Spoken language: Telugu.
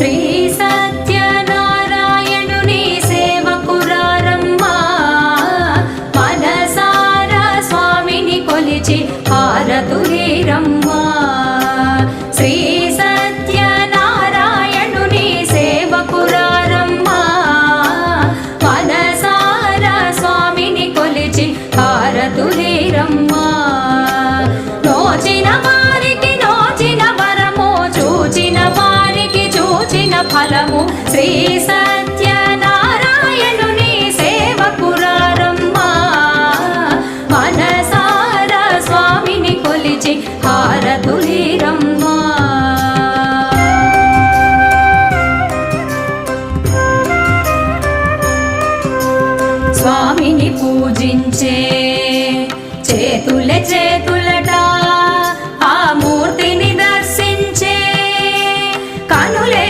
శ్రీ సత్యనారాయణుని సేవకురారమ్మా మనసారా స్వామిని కొలిచి హారతులీరమ్మా శ్రీ సత్యనారాయణుని సేవకురారమ్మా మనసారా స్వామిని కొలిచి హారతులీరమ్మా నోచిన వారికి నోచిన వరము చూచిన వారికి చూచిన ఫలము శ్రీ సత్యనారాయణుని సేవకురారమ్మా మనసారా స్వామిని కొలిచి హారతులీరమ్మా స్వామిని పూజించే